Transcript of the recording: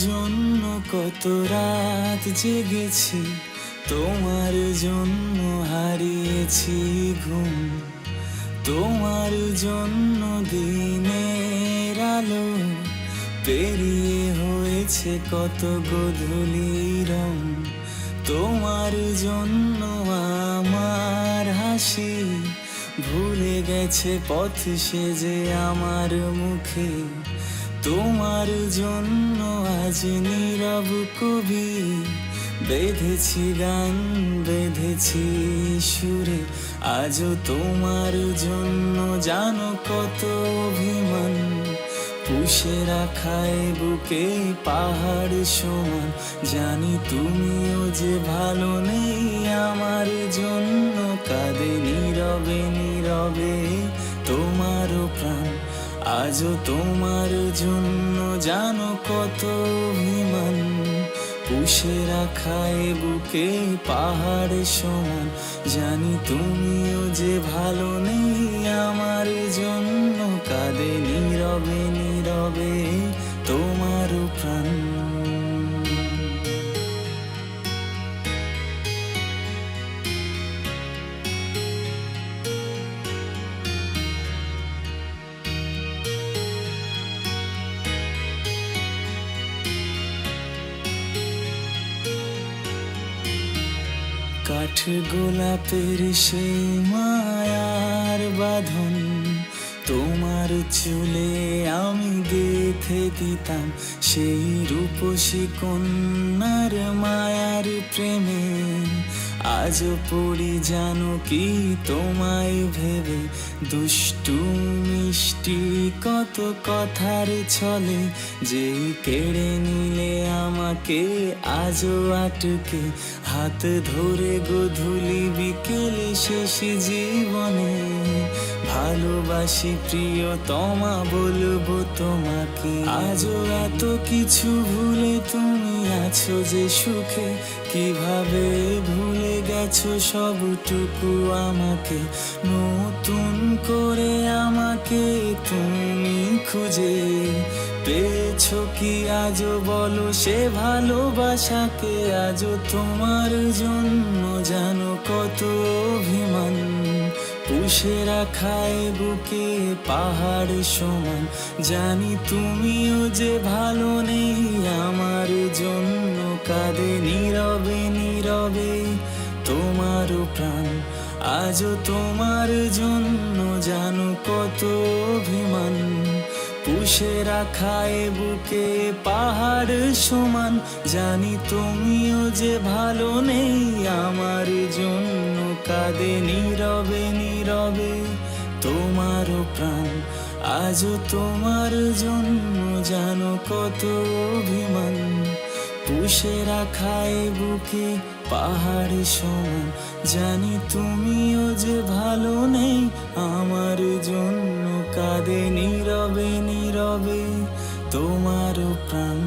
জন্য কত রাত জেগেছি, তোমার জন্য হারিয়েছি ঘুম, তোমার জন্য দিনের আলো পেরিয়ে হয়েছে কত গোধূলি রং। তোমার জন্য আমার হাসি ভুলে গেছে পথ সেজে আমার মুখে। তোমার জন্য আজ নীরব কবি বেঁধেছি গান, বেঁধেছি সুরে। আজও তোমার জন্য জানো কত অভিমান, পুষে রাখায় বুকে পাহাড় সমান। জানি তুমিও যে ভালো নেই আমার জন্য, কাঁদে নীরবে নীরবে তোমারও প্রাণ। আজও তোমার জন্য জানো কত অভিমান, পুষে রাখায় বুকে পাহাড় সমান। জানি তুমিও যে ভালো নেই আমার জন্য, কাঁদে নীরবে নীরবে তোমার প্রাণ। কাঠ গোলাপের সেই মায়ার বাঁধন, তোমার চুলে আমি গেঁথে দিতাম সেই রূপসী কন্যার মায়ার প্রেমে। আজও পড়ি জানো কি তোমায় ভেবে, দুষ্টু মিষ্টি কত কথার ছলে, যে কেড়ে নিলে আমাকে আজও আটকে। হাত ধরে গোধূলি বিকেলে শেষ জীবনে ভালোবাসি প্রিয়তমা বলবো তোমাকে। আজও এত কিছু ভুলে তুমি আছো যে সুখে, কিভাবে ভুলে গেছো সবটুকু আমাকে। নতুন করে আমাকে তুমি খুঁজে পেয়েছো কি আজও বলো সে ভালোবাসাকে। আজও তোমার জন্য জানো কত অভিমান, পুষে রাখায় বুকে পাহাড় সমান। জানি তুমিও যে ভালো নেই আমার জন্য, কাঁদে নীরবে নীরবে তোমার প্রাণ। আজও তোমার জন্য জানো কত অভিমান, পুষে রাখায় বুকে পাহাড় সমান। জানি তুমিও যে ভালো নেই আমার জন্য, কাঁদে নীরবে নীরবে তোমার প্রাণ। আজও তোমার জন্য জানো কত অভিমান, পুষে রাখায় বুকে পাহাড় সমান। জানি তুমিও যে ভালো নেই আমার জন্য, কাঁদে নীরবে নীরবে তোমার প্রাণ।